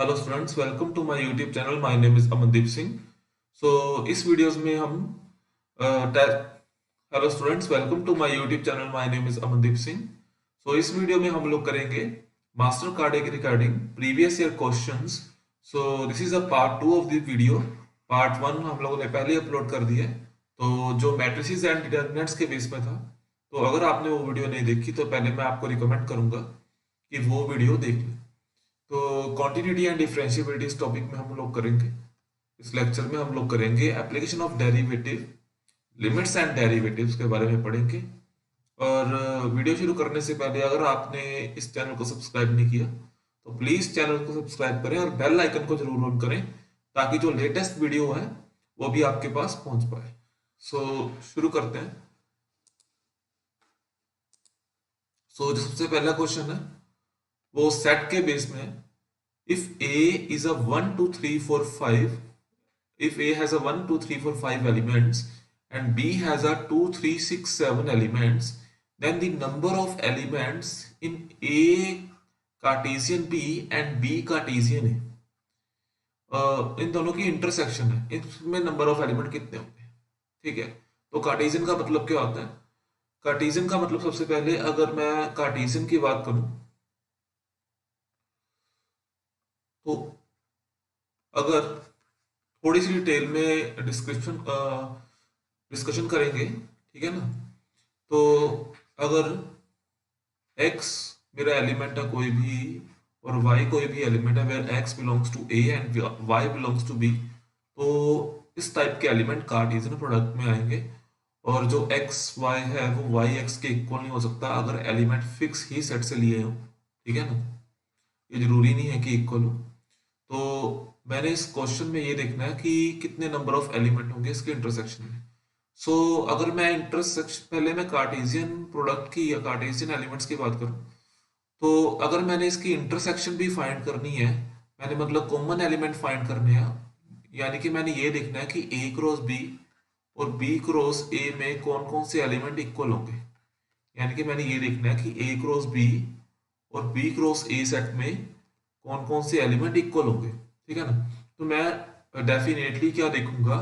Hello students, welcome to my YouTube channel. My name is Amandeep Singh. So इस videos में हम hello students, welcome to my YouTube channel. My name is Amandeep Singh. So इस video में हम लोग करेंगे मास्टर कार्ड के regarding previous year questions. So this is a part two of this video. Part one हम लोगों ने पहले अपलोड कर दिया है, तो जो मैट्रिसेस एंड डिटर्मिनेंट्स के बेस में था। तो अगर आपने वो वीडियो नहीं देखी तो पहले मैं आपको रिकमेंड करूंगा कि वो वीडियो देख लें। तो कॉन्टिन्यूटी एंड डिफरेंशिएबिलिटी इस टॉपिक में हम लोग करेंगे। इस लेक्चर में हम लोग करेंगे application of derivative, limits and derivatives के बारे में पढ़ेंगे। और वीडियो शुरू करने से पहले अगर आपने इस चैनल को सब्सक्राइब नहीं किया तो प्लीज चैनल को सब्सक्राइब करें और बेल आइकन को जरूर ऑन करें, ताकि जो लेटेस्ट वीडियो है वो भी आपके पास पहुंच पाए। सो शुरू करते हैं। जो सबसे पहला क्वेश्चन है वो सेट के बेस में है। If A is a 1, 2, 3, 4, 5, if A has a 1, 2, 3, 4, 5 elements and B has a 2, 3, 6, 7 elements, then the number of elements in A Cartesian B and B Cartesian A, इन दोनों की इंटरसेक्शन है, इसमें number of element कितने होंगे। ठीक है, तो Cartesian का मतलब क्या होता है? कार्टेशियन का मतलब सबसे पहले अगर मैं कार्टेशियन की बात करूं तो अगर थोड़ी सी डिटेल में डिस्कशन करेंगे, ठीक है ना। तो अगर x मेरा एलिमेंट है कोई भी और y कोई भी एलिमेंट है, where x belongs to a and y belongs to b, तो इस टाइप के एलिमेंट कार्टेशियन प्रोडक्ट में आएंगे। और जो x y है वो y x के इक्वल नहीं हो सकता अगर एलिमेंट फिक्स ही सेट से लिए हो। ठीक है ना, ये जरूरी नहीं है कि इक्वल हो। तो मैंने इस क्वेश्चन में ये देखना है कि कितने नंबर ऑफ एलिमेंट होंगे इसके इंटरसेक्शन में। अगर मैं इंटरसेक्शन, पहले मैं कार्टेशियन प्रोडक्ट की या कार्टेशियन एलिमेंट्स की बात करूं, तो अगर मैंने इसकी इंटरसेक्शन भी फाइंड करनी है, मैंने मतलब कॉमन एलिमेंट फाइंड करने हैं, यानी कि मैंने ये देखना है कि ए क्रॉस बी और बी क्रॉस ए में कौन कौन से एलिमेंट इक्वल होंगे। यानी कि मैंने ये देखना है कि ए क्रॉस बी और बी क्रॉस ए सेट में कौन कौन से एलिमेंट इक्वल होंगे। ठीक है ना, तो मैं डेफिनेटली क्या देखूंगा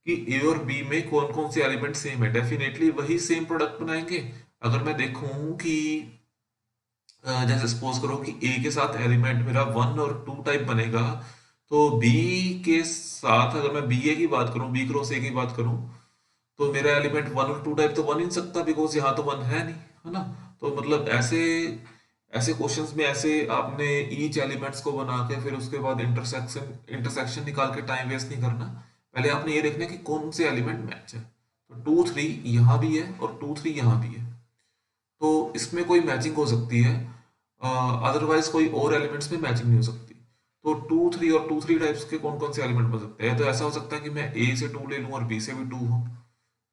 कि ए और बी में कौन कौन से एलिमेंट सेम है, डेफिनेटली वही सेम प्रोडक्ट बनाएंगे। अगर मैं देखूं कि जैसे सपोज करो कि ए के साथ एलिमेंट मेरा 1 और 2 टाइप बनेगा, तो बी के साथ अगर मैं बी ए की बात करूं, बी क्रॉस ए की बात करूं, तो मेरा एलिमेंट 1 और 2 टाइप तो बन ही नहीं सकता, बिकॉज यहाँ तो 1 है नहीं, है ना। तो मतलब ऐसे ऐसे क्वेश्चंस में ऐसे आपने ईच एलिमेंट्स को बना के फिर उसके बाद इंटरसेक्शन इंटरसेक्शन निकाल के टाइम वेस्ट नहीं करना। पहले आपने ये देखना है कि कौन से एलिमेंट मैच है। तो 2 3 यहाँ भी है और 2 3 यहाँ भी है, तो इसमें कोई मैचिंग हो सकती है, अदरवाइज कोई और एलिमेंट्स में मैचिंग नहीं हो सकती। तो 2 3 और 2 3 टाइप्स के कौन कौन से एलिमेंट बन सकते हैं? तो ऐसा हो सकता है कि मैं ए से 2 ले लूँ और बी से भी 2 हो,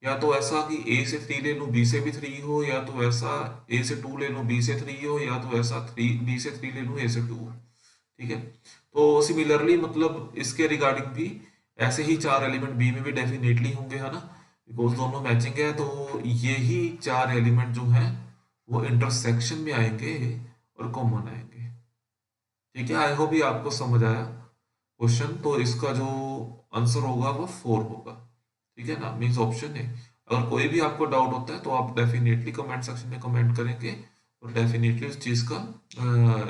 या तो ऐसा कि ए से 3 ले लूँ बी से भी 3 हो, या तो ऐसा ए से 2 ले लूँ बी से 3 हो, या तो ऐसा 3 बी से 3 ले लूँ ए से 2 हो। ठीक है, तो सिमिलरली मतलब इसके रिगार्डिंग भी ऐसे ही 4 एलिमेंट बी में भी डेफिनेटली होंगे, है ना, बिकॉज दोनों मैचिंग है। तो यही 4 एलिमेंट जो हैं वो इंटरसेक्शन में आएंगे और कॉमन आएंगे। ठीक है, आई होप ये आपको समझ आया क्वेश्चन। तो इसका जो आंसर होगा वो 4 होगा। ठीक है ना, मीन्स ऑप्शन है। अगर कोई भी आपको डाउट होता है तो आप डेफिनेटली कमेंट सेक्शन में कमेंट करेंगे और डेफिनेटली उस चीज का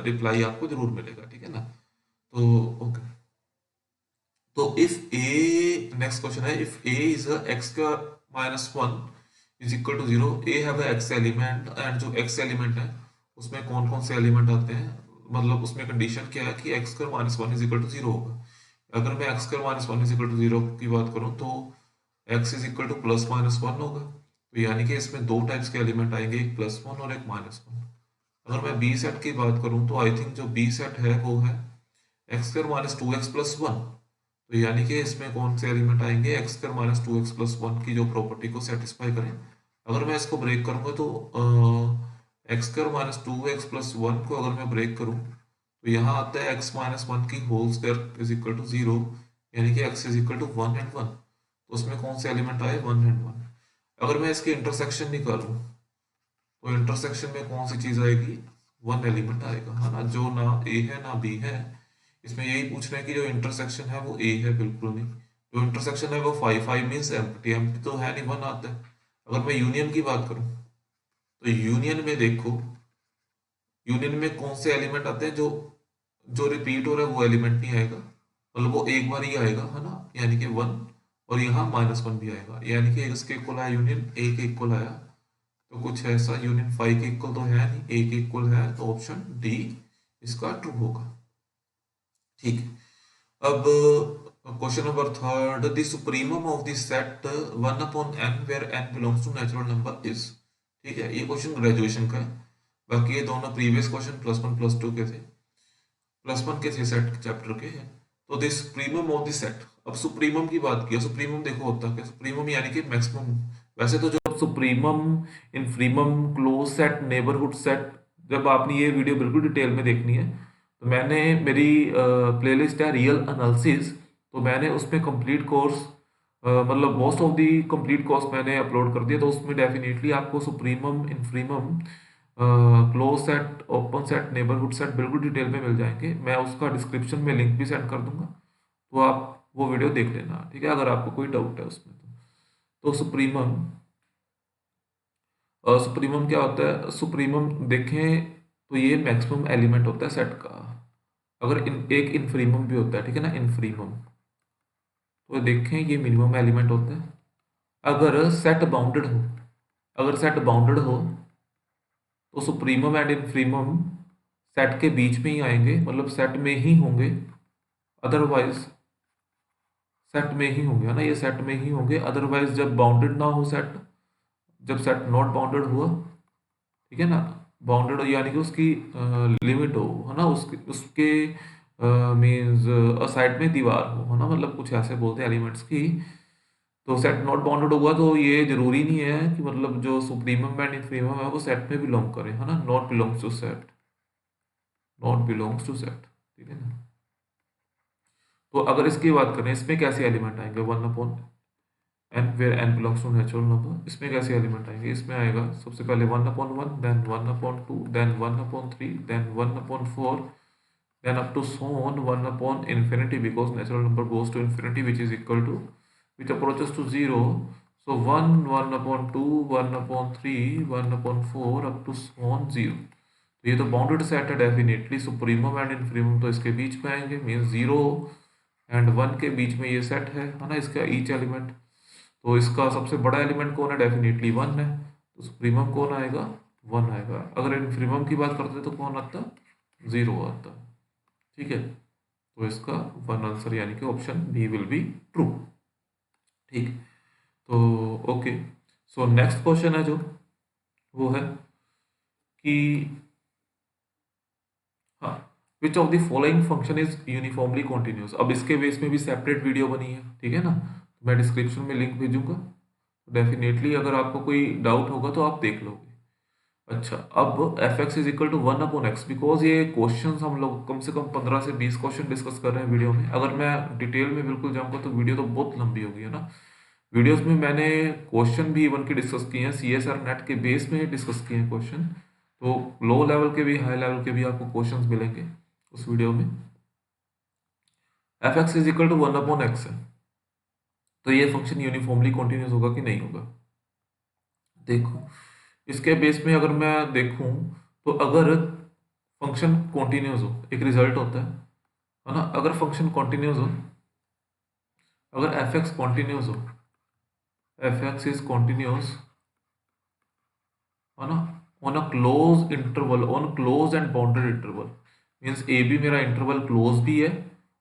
रिप्लाई आपको जरूर मिलेगा। ठीक है ना, तो ओके। तो इफ ए, नेक्स्ट क्वेश्चन है, इफ ए इज एक्स का -1 is equal to 0, A have X element and जो एक्स एलिमेंट है उसमें कौन कौन से एलिमेंट आते हैं, मतलब उसमें कंडीशन क्या है कि एक्स का -1 इज इक्वल टू 0 होगा। अगर मैं एक्स का -1 इज इक्वल टू 0 की बात करूं तो एक्स इज इक्वल टू +-1 होगा। तो यानी कि इसमें दो टाइप्स के एलिमेंट आएंगे, एक +1 और एक -1। अगर मैं बी सेट की बात करूं तो आई थिंक जो बी सेट है वो है एक्स स्क्वायर -2x+1। तो यानी कि इसमें कौन से एलिमेंट आएंगे, एक्स स्क्वायर -2x+1 की जो प्रॉपर्टी को सेटिस्फाई करें। अगर मैं इसको ब्रेक करूंगा तो एक्स स्क्वायर -2x+1 को अगर मैं ब्रेक करूं तो यहाँ आता है x-1 की whole square is equal to 0, यानी कि x is equal to 1 and 1। तो उसमें कौन से एलिमेंट आए, 1 एंड 1। अगर मैं इसके इंटरसेक्शन निकालूं तो इंटरसेक्शन में कौन सी चीज आएगी, 1 एलिमेंट आएगा, है ना, जो ना ए है ना बी है, इसमें यही पूछ रहे हैं कि जो इंटरसेक्शन है वो ए है, बिल्कुल नहीं। जो इंटरसेक्शन है वो 5 मीन्स एम्प्टी, एम्प्टी तो है नहीं, 1 आता है। अगर मैं यूनियन की बात करूं तो यूनियन में देखो, यूनियन में कौन से एलिमेंट आते हैं, जो जो रिपीट हो रहा है वो एलिमेंट नहीं आएगा, मतलब वो एक बार ही आएगा, है ना, यानी कि 1। और यहाँ -1 भी आएगा, यानी कि इसके इक्वल आया यूनियन, ए के इक्वल आया। तो कुछ ऐसा यूनियन 5 के इक्वल तो है नहीं, ए के इक्वल है, तो ऑप्शन डी इसका ट्रू होगा। ठीक है। अब question number third, the supremum of the set 1/n where n belongs to natural number is. ठीक है, ये क्वेश्चन ग्रेजुएशन का है। बाकी ये दोनों प्रीवियस क्वेश्चन +1 +2 के थे, +1 के थे सेट चैप्टर के हैं। तो this supremum of the set, अब सुप्रीमम की बात की, सुप्रीमम देखो होता क्या, सुप्रीमम यानी कि मैक्सिमम। वैसे तो जो supremum, infimum, close set, neighbourhood set, जब आपने ये वीडियो बिल्कुल डिटेल में देखनी है तो मैंने, मेरी प्लेलिस्ट है रियल एनालिसिस, तो मैंने उसमें कंप्लीट कोर्स, मतलब most of the complete course मैंने अपलोड कर दिया, तो उसमें डेफिनेटली आपको supremum, infimum, close set, open set, neighbourhood set बिल्कुल डिटेल में मिल जाएंगे। मैं उसका डिस्क्रिप्शन में लिंक भी सेंड कर दूंगा, तो आप वो वीडियो देख लेना, ठीक है, अगर आपको कोई डाउट है उसमें तो सुप्रीमम, सुप्रीमम क्या होता है, सुप्रीमम देखें तो ये मैक्सिमम एलिमेंट होता है सेट का। अगर एक इनफ्रीमम भी होता है, ठीक है ना, इनफ्रीमम, तो देखें ये मिनिमम एलिमेंट होता है। अगर सेट बाउंडेड हो, अगर सेट बाउंडेड हो तो सुप्रीमम एंड इनफीमम सेट के बीच में ही आएंगे, मतलब सेट में ही होंगे, अदरवाइज सेट में ही होंगे, है ना, ये सेट में ही होंगे। अदरवाइज जब बाउंडेड ना हो सेट, जब सेट नॉट बाउंडेड हुआ, ठीक है ना, बाउंडेड यानी कि उसकी लिमिट हो, है ना, उसके उसके मीन्स साइड में दीवार हो, है ना, मतलब कुछ ऐसे बोलते हैं एलिमेंट्स की। तो सेट नॉट बाउंडेड हुआ तो ये जरूरी नहीं है कि मतलब जो सुप्रीमम एंड इनफीमम है वो सेट में बिलोंग करे, है ना, not belongs to set, not belongs to set, ठीक है ना। तो अगर इसकी बात करें, इसमें कैसे एलिमेंट आएंगे, 1/n where n belongs to natural number, इसमें कैसे एलिमेंट आएंगे, इसमें आएगा सबसे पहले 1/1, then 1/2, then 1/3, then 1/4, then up to so on 1 upon infinity, because natural number goes to infinity, which is equal to, which approaches to 0. So 1, 1/2, 1/3, 1/4 up to so on 0। तो ये तो बाउंडेड सेट है, definitely supremum and infimum तो इसके बीच में आएंगे, mean 0 and 1 के बीच में ये सेट है ना, इसका ईच एलिमेंट। तो इसका सबसे बड़ा एलिमेंट कौन है, डेफिनेटली 1 है, तो सुप्रीमम कौन आएगा, 1 आएगा। अगर इनफीमम की बात करते तो कौन आता, 0 आता, ठीक है। तो इसका 1 आंसर यानी कि option B will be true. ठीक, तो ओके, सो नेक्स्ट क्वेश्चन है जो वो है कि, हाँ, which of the following function is uniformly continuous. अब इसके बेस में भी सेपरेट वीडियो बनी है, ठीक है ना, तो मैं डिस्क्रिप्शन में लिंक भेजूंगा, डेफिनेटली अगर आपको कोई डाउट होगा तो आप देख लोगे। अच्छा, अब F X is equal to 1/x, because ये क्वेश्चन हम लोग कम से कम 15 से 20 क्वेश्चन डिस्कस कर रहे हैं वीडियो में। अगर मैं डिटेल में बिल्कुल जाऊंगा तो वीडियो तो बहुत लंबी होगी, है ना। वीडियोस में मैंने क्वेश्चन भी इवन के डिस्कस किए हैं, CSR नेट के बेस में डिस्कस किए हैं क्वेश्चन, तो लो लेवल के भी हाई लेवल के भी आपको क्वेश्चन मिलेंगे उस वीडियो में। F X is equal to 1/x है, तो ये फंक्शन यूनिफॉर्मली कॉन्टिन्यूस होगा कि नहीं होगा। देखो, इसके बेस में अगर मैं देखूं तो अगर फंक्शन कॉन्टिन्यूस हो, एक रिजल्ट होता है ना, अगर फंक्शन कॉन्टिन्यूस हो, अगर एफ एक्स कॉन्टिन्यूस हो, एफ एक्स इज कॉन्टिन्यूस, है ना, on a close interval, on close and bounded interval, means A B मेरा इंटरवल क्लोज भी है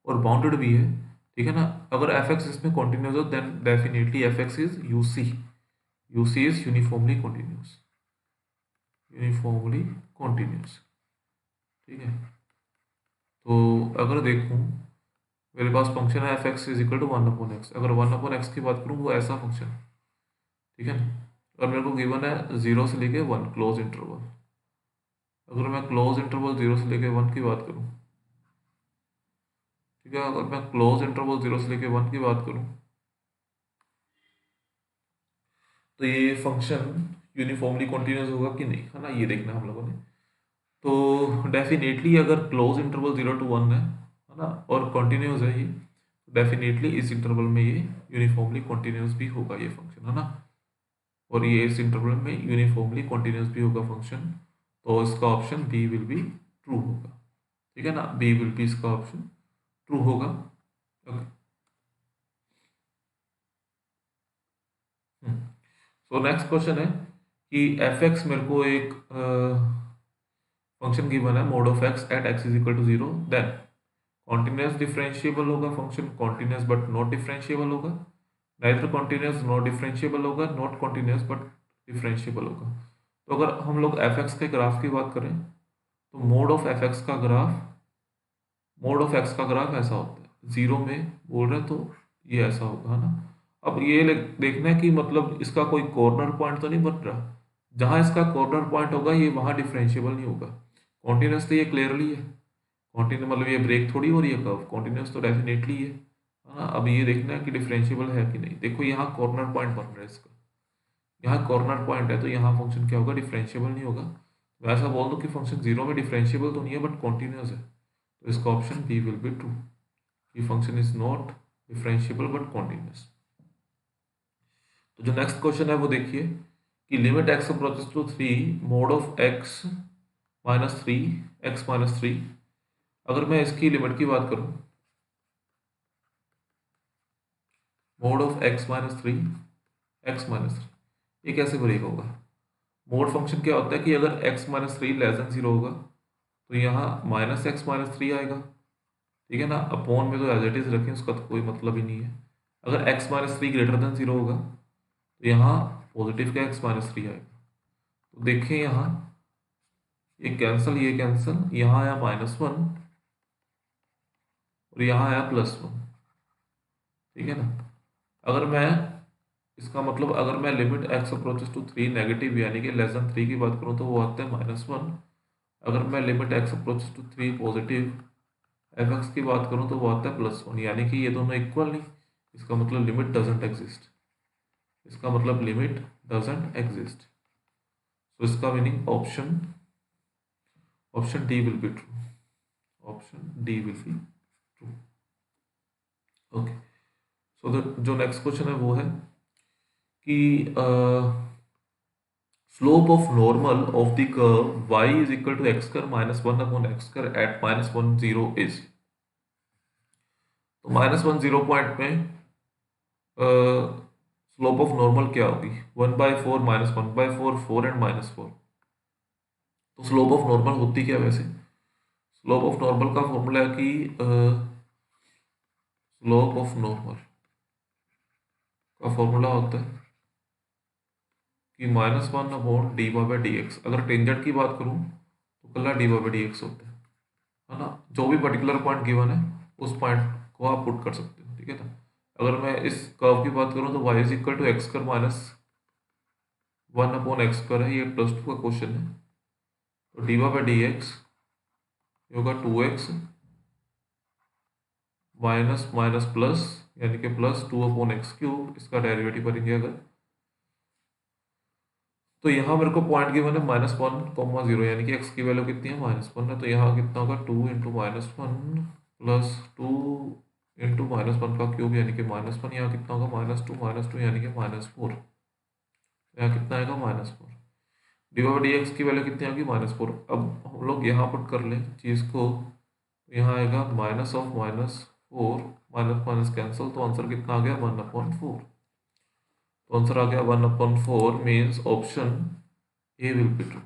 और बाउंडेड भी है, ठीक है ना। अगर एफ एक्स इसमें कॉन्टिन्यूस हो then definitely F X is UC, UC is uniformly continuous, uniformly continuous, ठीक है। तो अगर देखूं, मेरे पास फंक्शन है F X is equal to 1/x, अगर 1/x की बात करूँ वो ऐसा फंक्शन, ठीक है ना, और मेरे को गिवन है 0 से लेके 1 क्लोज इंटरवल, अगर मैं क्लोज इंटरवल 0 से लेके 1 की बात करूँ, ठीक है, अगर मैं क्लोज इंटरवल 0 से लेके 1 की बात करूँ तो ये फंक्शन यूनिफॉर्मली कॉन्टिन्यूस होगा कि नहीं, है ना, ये देखना हम लोगों ने। तो डेफिनेटली अगर क्लोज इंटरवल 0 to 1 है है ना, और कॉन्टिन्यूस है ये, डेफिनेटली इस इंटरवल में ये यूनिफॉर्मली कॉन्टिन्यूस भी होगा ये फंक्शन, है ना, और ये इस इंटरवल में यूनिफॉर्मली कॉन्टिन्यूस भी होगा फंक्शन, तो इसका option B will be true होगा, ठीक है ना, बी विल बी इसका ऑप्शन ट्रू होगा। ओके, सो नेक्स्ट क्वेश्चन है कि एफ एक्स मेरे को एक फंक्शन गिवन है, mod of x at x is equal to zero, then continuous differentiable होगा function, continuous but not differentiable होगा, नाइदर कॉन्टिन्यूस नॉट डिफरेंशिएबल होगा, नॉट कॉन्टिन्यूस बट डिफरेंशिएबल होगा। तो अगर हम लोग एफ एक्स के ग्राफ की बात करें तो मोड ऑफ एफ एक्स का ग्राफ, मोड ऑफ एक्स का ग्राफ ऐसा होता है, जीरो में बोल रहे तो ये ऐसा होगा, है ना। अब ये देखना है कि मतलब इसका कोई कॉर्नर पॉइंट तो नहीं बन रहा, जहां इसका कॉर्नर पॉइंट होगा ये वहां डिफरेंशिएबल नहीं होगा। कॉन्टिन्यूस तो ये क्लियरली है, कॉन्टिन्यू मतलब ये ब्रेक थोड़ी हो रही है कर्व, कॉन्टिन्यूस तो डेफिनेटली है ना। अब ये देखना है कि डिफरेंशिएबल है कि नहीं, देखो यहाँ कॉर्नर पॉइंट बन रहा है इसका, यहाँ कॉर्नर पॉइंट है, तो यहाँ फंक्शन क्या होगा, डिफरेंशिएबल नहीं होगा। मैं ऐसा बोल दूँ कि फंक्शन जीरो में डिफरेंशिएबल तो नहीं है बट कॉन्टिन्यूस है, तो इसका option B will be true, कि function is not differentiable but continuous. तो जो नेक्स्ट क्वेश्चन है वो देखिए कि limit x approaches to three, mod of x minus three, x minus three, अगर मैं इसकी लिमिट की बात करूं, mod of x minus three, x minus three, ये कैसे ब्रेक होगा। मोड फंक्शन क्या होता है कि अगर x minus three less than zero होगा तो यहाँ माइनस एक्स माइनस थ्री आएगा, ठीक है ना, अपॉन में तो एज इट इज रखें, उसका तो कोई मतलब ही नहीं है। अगर x minus three greater than zero होगा तो यहाँ पॉजिटिव का एक्स माइनस थ्री आएगा। तो देखें यहाँ ये कैंसिल, ये कैंसिल, यहाँ आया माइनस वन और यहाँ आया प्लस वन, ठीक है ना। अगर मैं इसका मतलब अगर मैं limit x approaches to three negative यानी कि लेस देन थ्री की बात करूँ तो वो आता है माइनस वन। अगर मैं limit x approaches to three positive F X की बात करूँ तो वो आता है प्लस वन, यानी कि ये दोनों इक्वल नहीं, इसका मतलब लिमिट डजेंट एग्जिस्ट, इसका मतलब लिमिट डजेंट एग्जिस्ट। तो इसका meaning option, option D will be true, option D will be true. Okay, so जो नेक्स्ट क्वेश्चन है वो है कि slope of normal of the curve y is equal to x square minus one upon x square at minus one zero is. तो minus one zero point में slope of normal क्या होगी, one by four minus one by four, four and minus four. तो slope of normal होती क्या वैसे, slope of normal का formula है कि स्लोप ऑफ नॉर्मल का फॉर्मूला होता है कि minus one upon d Y by D x. अगर टेंजेंट की बात करूँ तो कल्ला d Y by D x होता है ना, जो भी पर्टिकुलर पॉइंट गिवन है उस पॉइंट को आप पुट कर सकते हो, ठीक है ना। अगर मैं इस कर्व की बात करूँ तो y is equal to x square minus one upon x square है, ये प्लस टू का क्वेश्चन है, तो d Y by D x होगा two x minus minus plus यानी कि plus two upon x cube, इसका डेरिवेटिव करेंगे अगर, तो यहाँ मेरे को पॉइंट गिवन है माइनस वन कॉमा जीरो, यानी कि एक्स की वैल्यू कितनी है माइनस वन है, तो यहाँ कितना होगा two into minus one plus two into minus one का क्यूब यानी कि माइनस वन, यहाँ कितना होगा माइनस टू यानी कि माइनस फोर, यहाँ कितना आएगा minus four, D Y D X की वैल्यू कितनी होगी माइनस फोर। अब हम लोग यहाँ पुट कर लें चीज़ को, तो यहाँ आएगा minus of minus four, minus minus cancel, तो आंसर कितना आ गया वन अपॉन फोर। तो आंसर आ गया one upon four, means option A will be true,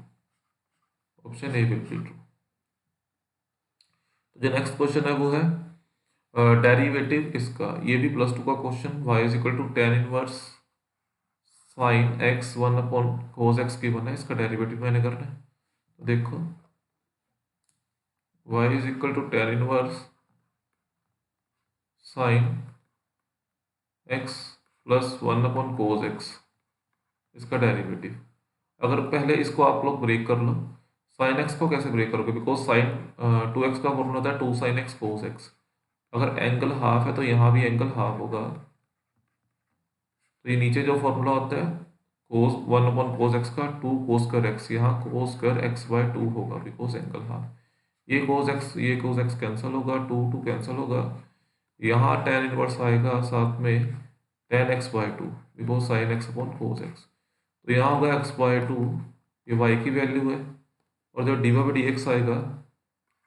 option A will be true. तो जो नेक्स्ट क्वेश्चन है वो है डेरिवेटिव इसका, ये भी प्लस टू का question, y is equal to tan inverse sine X one upon cos X की बना है, इसका डेरिवेटिव मैंने करना है। तो देखो y is equal to tan inverse sine X plus one upon cos X, इसका डेरिवेटिव। अगर पहले इसको आप लोग ब्रेक कर लो, साइन एक्स को कैसे ब्रेक करोगे, बिकॉज साइन टू एक्स का फॉर्मूला होता है two sine X cos X, अगर एंगल हाफ है तो यहाँ भी एंगल हाफ होगा, तो ये नीचे जो फॉर्मूला होता है कोस वन अपॉन कोस एक्स का टू कोस कर एक्स, यहाँ कोस कर एक्स बाय टू होगा बिकॉज एंगल हाफ, ये कोस एक्स कैंसिल होगा, टू टू कैंसिल होगा, यहाँ tan इनवर्स आएगा साथ में tan x by two because sine x upon cos x. तो यहाँ होगा x बाय टू, ये y की वैल्यू है, और जो डी बाई डी एक्स आएगा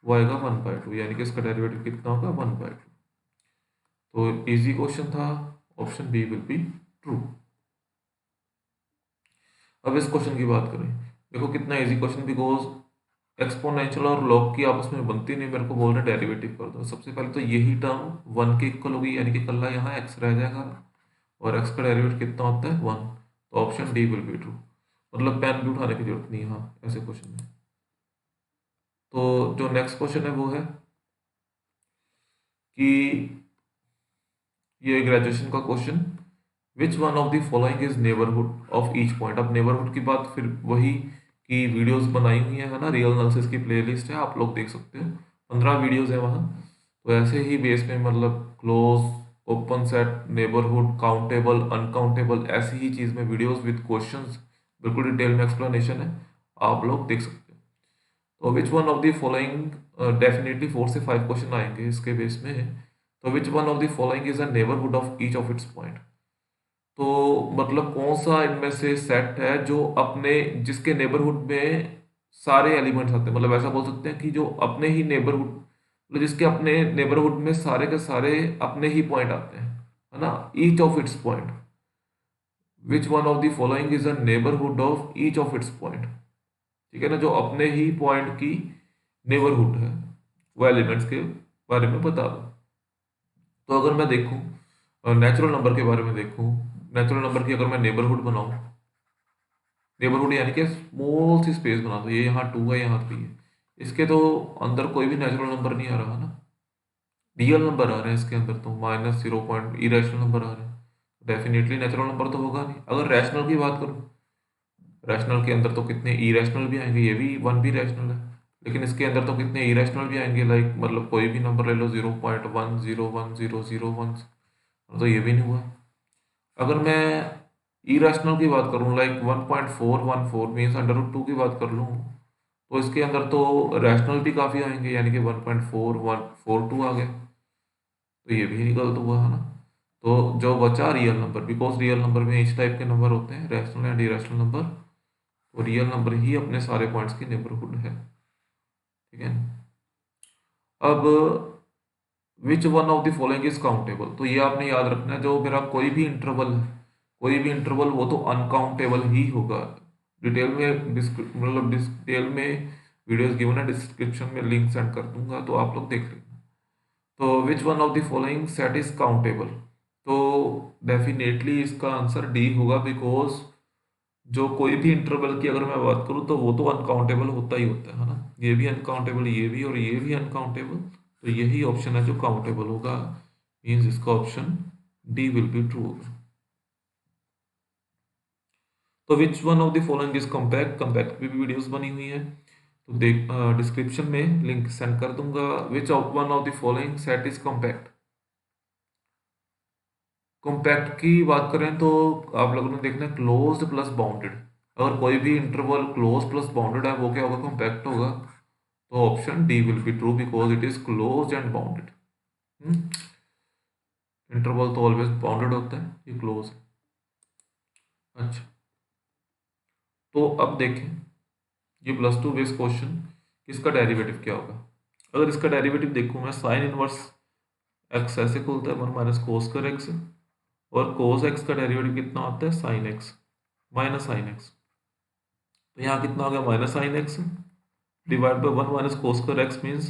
वो आएगा 1/2, यानी कि इसका डेरिवेटिव कितना होगा 1/2। तो इजी क्वेश्चन था, option B will be true. अब इस क्वेश्चन की बात करें, देखो कितना इजी क्वेश्चन, बिकॉज एक्सपोनेंशियल और लॉग की आपस में बनती नहीं, मेरे को बोल रहे डेरिवेटिव कर दो। सबसे पहले तो यही टर्म 1 के इक्वल होगी, यानी कि कल यहाँ x रह जाएगा और x का डेरिवेटिव कितना होता है 1। तो option D will be true, मतलब पेन भी उठाने की जरूरत नहीं है हाँ ऐसे क्वेश्चन में। तो जो नेक्स्ट क्वेश्चन है वो है कि ये ग्रेजुएशन का question, which one of the following is neighbourhood of each point. अब नेबरहुड की बात फिर वही की वीडियोस बनाई हुई है ना, रियल एनालिसिस की प्लेलिस्ट है, आप लोग देख सकते हो, 15 वीडियोस है वहाँ। तो ऐसे ही बेस में मतलब close, open set, neighbourhood, countable, uncountable, ऐसी ही चीज़ में वीडियोस विद क्वेश्चंस बिल्कुल डिटेल में एक्सप्लेनेशन है, आप लोग देख सकते हो। तो which one of the following, definitely 4 से 5 क्वेश्चन आएंगे इसके बेस में। तो which one of the following is a neighbourhood of each of its point. तो मतलब कौन सा इनमें से सेट है जो अपने, जिसके नेबरहुड में सारे एलिमेंट्स आते हैं, मतलब ऐसा बोल सकते हैं कि जो अपने ही नेबरहुड, मतलब जिसके अपने नेबरहुड में सारे के सारे अपने ही पॉइंट आते हैं, है ना, each of its point. Which one of the following is a neighbourhood of each of its point, ठीक है ना, जो अपने ही पॉइंट की नेबरहुड है, वो एलिमेंट्स के बारे में बता दो। तो अगर मैं देखूं नेचुरल नंबर के बारे में देखूं, नेचुरल नंबर की अगर मैं नेबरहुड बनाऊं, नेबरहुड यानी कि स्मॉल सी स्पेस बना दो, ये यहाँ 2 है यहाँ 3 है, इसके तो अंदर कोई भी नेचुरल नंबर नहीं आ रहा ना, रियल नंबर आ रहे हैं इसके अंदर, तो -0 पॉइंट इरेशनल नंबर आ रहे हैं, डेफिनेटली नेचुरल नंबर तो होगा नहीं। अगर रैशनल की बात करूँ, रैशनल के अंदर तो कितने इरेशनल भी आएंगे, ये भी 1 भी रैशनल है, लेकिन इसके अंदर तो कितने इरेशनल भी आएंगे, लाइक मतलब कोई भी नंबर ले लो 0.1010001, तो ये भी नहीं हुआ। अगर मैं इरेशनल की बात करूँ लाइक 1.414 मीन्स √2 की बात कर लूँ, तो इसके अंदर तो रैशनल भी काफ़ी आएंगे, यानी कि 1.4142 आ गया, तो ये भी नहीं गलत हुआ है ना। तो जो बचा real number, because real number में इस टाइप के नंबर होते हैं, रैशनल एंड इरेशनल नंबर, तो रियल नंबर ही अपने सारे पॉइंट्स की नेबरहुड है, ठीक है। अब which one of the following is countable, तो ये आपने याद रखना है, जो मेरा कोई भी इंटरवल है, कोई भी इंटरवल वो तो अनकाउंटेबल ही होगा। डिटेल में मतलब डिटेल में वीडियोस गिवन है, डिस्क्रिप्शन में लिंक सेंड कर दूंगा, तो आप लोग देख लेना। तो which one of the following set is countable, तो डेफिनेटली इसका आंसर डी होगा, बिकॉज जो कोई भी इंटरवल की अगर मैं बात करूँ तो वो तो अनकाउंटेबल होता ही होता है ना, ये भी अनकाउंटेबल, ये भी और ये भी अनकाउंटेबल, तो यही ऑप्शन है जो काउंटेबल होगा, मीन्स इसका option D will be true होगा। तो which one of the following is compact, compact भी वीडियोस बनी हुई है, तो देख डिस्क्रिप्शन में लिंक सेंड कर दूंगा। Which one of the following set is compact, compact की बात करें तो आप लोगों ने देखना है क्लोज्ड प्लस बाउंडेड, अगर कोई भी इंटरवल क्लोज प्लस बाउंडेड है वो क्या होगा, कॉम्पैक्ट होगा, तो option D will be true because it is close and bounded. Interval तो ऑलवेज बाउंडेड होता है, ये क्लोज है। अच्छा, तो अब देखें ये +2 बेस क्वेश्चन, इसका डेरिवेटिव क्या होगा। अगर इसका डेरिवेटिव देखूं मैं, साइन इनवर्स एक्स ऐसे खुलता है 1 माइनस कोस कर एक्स, और कोस एक्स का डेरिवेटिव कितना होता है sine x minus sine x, तो यहाँ कितना हो गया minus sine x divide by 1 minus cos square x, means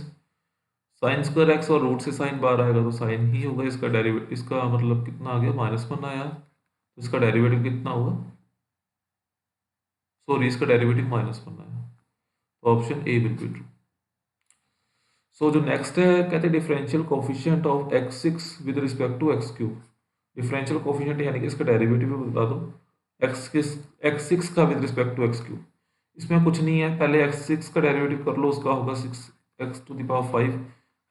sine square x, और रूट से साइन बाहर आएगा तो साइन ही होगा, इसका डेरिवेटिव, इसका मतलब कितना आ गया -1 आया, तो इसका डेरिवेटिव कितना हुआ, सॉरी इसका डेरिवेटिव -1 आया, तो option A will be true. So जो नेक्स्ट है, कहते हैं differential coefficient of x6 with respect to x3, differential coefficient यानी कि इसका डेरिवेटिव बता दो x6 का विद रिस्पेक्ट टू x3। इसमें कुछ नहीं है, पहले x6 का डेरिवेटिव कर लो, उसका होगा 6x⁵,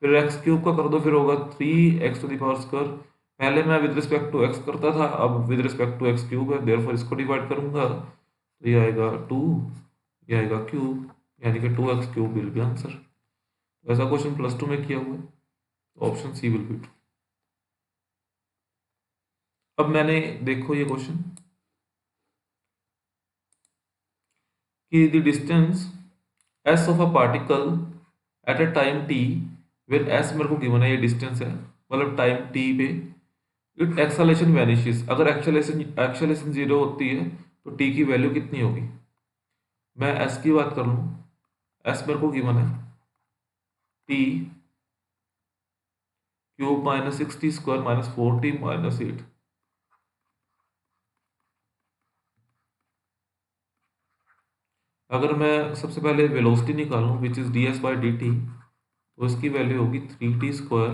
फिर x³ का कर दो, फिर होगा 3x²। पहले मैं विद रिस्पेक्ट टू x करता था, अब विद रिस्पेक्ट टू x³ है, देयरफॉर इसको डिवाइड करूंगा, तो ये आएगा 2, ये आएगा क्यूब, यानी कि 2x³ विल बी आंसर। ऐसा क्वेश्चन +2 में किया हुआ है, तो option C will be true. अब मैंने देखो ये क्वेश्चन कि the distance S of a particle at a time T, where S मेरे को गिवन है, ये डिस्टेंस है मतलब टाइम टी पे, इट एक्सेलेरेशन वैनिशेस, अगर एक्सेलेरेशन जीरो होती है तो टी की वैल्यू कितनी होगी। मैं एस की बात कर लूँ, एस मेरे को गिवन है T cube minus 6t square minus 4t minus 8। अगर मैं सबसे पहले वेलोसिटी निकालूं which is D S by D T, तो इसकी वैल्यू होगी 3t square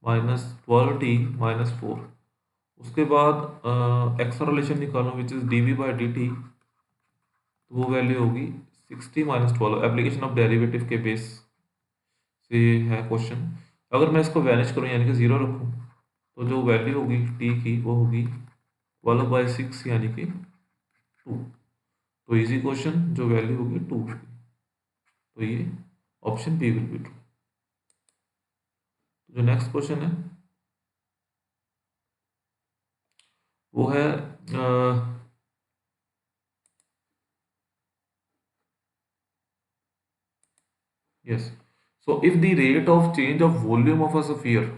minus 12t minus 4। उसके बाद एक्सेलरेशन निकालूं which is D we by D T, तो वो वैल्यू होगी 60 माइनस 12। एप्लीकेशन ऑफ डेरिवेटिव के बेस से है क्वेश्चन। अगर मैं इसको वैनिश करूं यानी कि ज़ीरो रखूं, तो जो वैल्यू होगी टी की वो होगी 12/6 यानी कि 2। तो इजी क्वेश्चन, जो वैल्यू होगी 2 होगी, तो ये option B will be true. जो नेक्स्ट क्वेश्चन है वो है yes, so if the rate of change of volume of a sphere,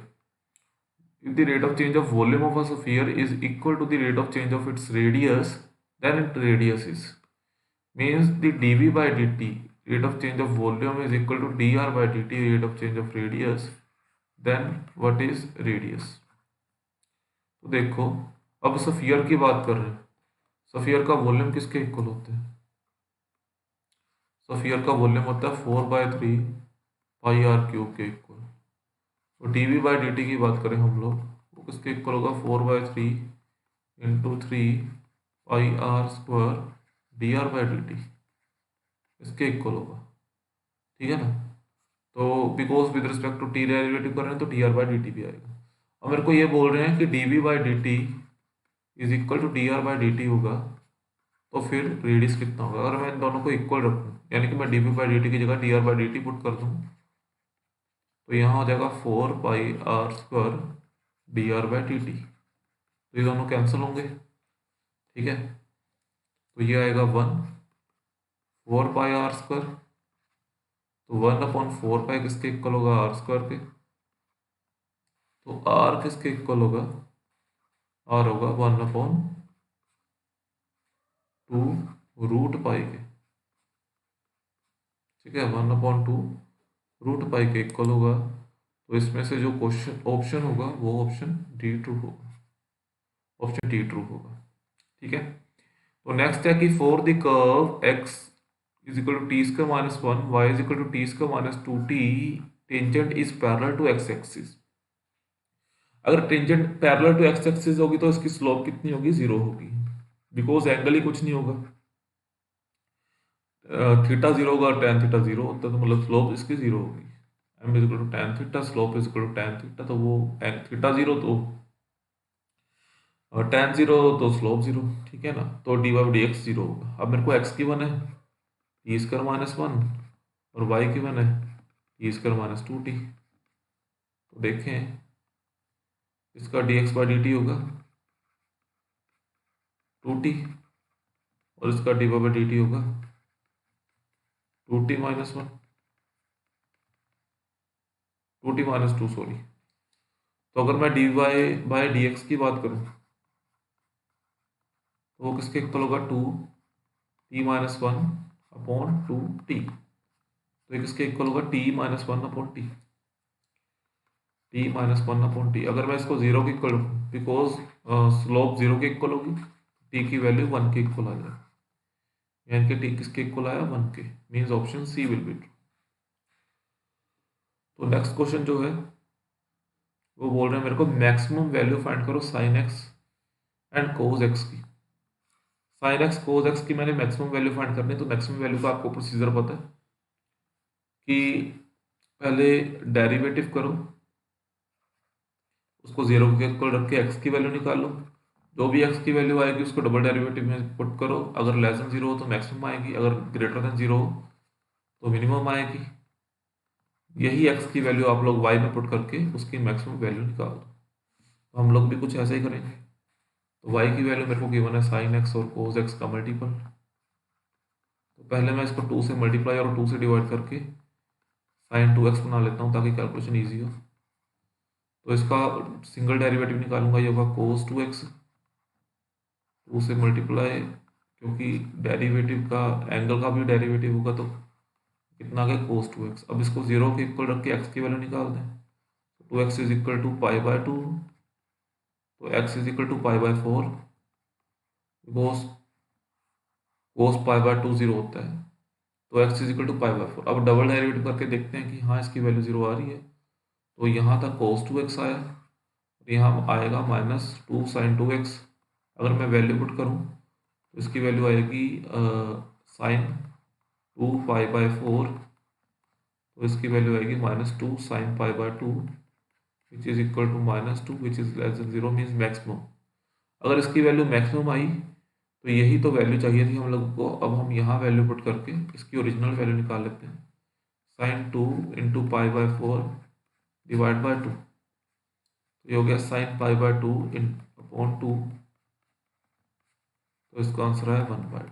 if the rate of change of volume of a sphere is equal to the rate of change of its radius, then its radius is, means the dv by dt rate of change of volume is equal to dr by dt rate of change of radius, then what is radius। तो देखो, अब sphere की बात कर रहे हैं, sphere का volume किसके इक्वल होता है, स्फीयर का वॉल्यूम होता है 4/3 पाई आर क्यूब के इक्वल। तो D we by D T की बात करें हम लोग, वो किसके इक्वल होगा 4/3 into 3 pi are square D R by D T, इसके इक्वल होगा, ठीक है ना। तो because with respect to T derivative कर रहे हैं तो D are by D T भी आएगा। अब मेरे को ये बोल रहे हैं कि D we by D T is equal to D are by D T होगा, तो फिर रेडियस कितना होगा। अगर मैं इन दोनों को इक्वल रखूँ यानी कि मैं d we by D T की जगह d are by D t put कर दूँ, तो यहाँ हो जाएगा 4 pi are square D R by D T, तो ये दोनों कैंसिल होंगे, ठीक है। तो ये आएगा 4 पाई आर स्क्वायर, तो 1/4 पाई किसके इक्वल होगा आर स्क्वायर के, तो आर किसके इक्वल होगा, आर होगा 1/2 रूट पाई के, ठीक है, 1/2 रूट पाई के इक्वल होगा। तो इसमें से जो क्वेश्चन ऑप्शन होगा वो ऑप्शन डी ट्रू होगा, ऑप्शन डी ट्रू होगा, ठीक है। तो नेक्स्ट है कि for the curve x is equal to T square minus 1 y is equal to T square minus 2t tangent is parallel to x axis. अगर tangent parallel to x axis होगी तो इसकी स्लोप कितनी होगी, 0 होगी, because angle ही कुछ नहीं होगा। थीटा 0 होगा, टेन थीटा 0 होता है, तो मतलब स्लोप इसकी 0 होगी। m is equal to tan theta, slope is equal to tan theta, तो वो थीटा 0 तो टेन 0 तो स्लोप 0, ठीक है ना। तो डी वाई डी एक्स 0 होगा। अब मेरे को x की वन है टी स्क्वायर माइनस 1 और y की वन है टी स्क्वायर माइनस 2t। तो देखें इसका D X by D T होगा 2t और इसका D Y by D T होगा 2t minus 1, 2t minus 2 sorry. तो अगर मैं D Y by D X की बात करूं तो वो किसके इक्वल होगा 2t माइनस 1 अपॉन 2t, तो ये किसके इक्वल होगा t minus 1 upon T, T minus 1 upon T. अगर मैं इसको 0 के इक्वल रखूँ, बिकॉज स्लोप 0 के इक्वल होगी, टी की वैल्यू 1 के इक्वल आ जाएगी, यानी कि टी किसके इक्वल आया 1 के, means option C will be true. तो नेक्स्ट क्वेश्चन जो है वो बोल रहे हैं मेरे को मैक्सिमम वैल्यू फाइंड करो sine X and cos X की। साइन एक्स कोज एक्स की मैंने मैक्सिमम वैल्यू फाइंड करनी है, तो मैक्सिमम वैल्यू का आपको प्रोसीजर पता है कि पहले डेरिवेटिव करो, उसको 0 के इक्वल रख के एक्स की वैल्यू निकालो, जो भी एक्स की वैल्यू आएगी उसको डबल डेरिवेटिव में पुट करो, अगर लेस देन 0 हो तो मैक्सिमम आएगी, अगर ग्रेटर देन 0 हो तो मिनिमम आएगी। यही x की वैल्यू आप लोग y में पुट करके उसकी मैक्सिमम वैल्यू निकाल दो। तो हम लोग भी कुछ ऐसा ही करेंगे। तो y की वैल्यू मेरे को गिवन है sin x और cos x का मल्टीपल। तो पहले मैं इसको 2 से मल्टीप्लाई और 2 से डिवाइड करके sin 2x बना लेता हूँ ताकि कैलकुलेशन ईजी हो। तो इसका सिंगल डेरिवेटिव निकालूंगा, ये होगा cos 2x, 2 से मल्टीप्लाई, क्योंकि डेरिवेटिव का एंगल का भी डेरिवेटिव होगा तो कितना आ गया cos 2x। अब इसको 0 के इक्वल रख के x की वैल्यू निकाल दें। 2x इज इक्वल टू पाई/2, तो x इज इक्वल टू पाई/4, cos पाई/2 0 होता है, तो x इज इक्वल टू पाई/4। अब डबल डेरिवेटिव करके देखते हैं कि हाँ इसकी वैल्यू 0 आ रही है। तो यहाँ तक cos 2x आया, यहाँ आएगा -2 sin 2x। अगर मैं वैल्यू पुट करूँ तो इसकी वैल्यू आएगी sin 2 पाई/4, तो इसकी वैल्यू आएगी -2 sin पाई/2 which is equal to -2 which is less than 0 means maximum. अगर इसकी वैल्यू मैक्सिमम आई तो यही तो वैल्यू चाहिए थी हम लोग को। अब हम यहाँ वैल्यू पुट करके इसकी ओरिजिनल वैल्यू निकाल लेते हैं। sin 2 इंटू पाई/4 डिवाइड बाय 2, तो ये हो गया sin पाई/2 इन अपॉन 2, तो इसका आंसर है 1/2।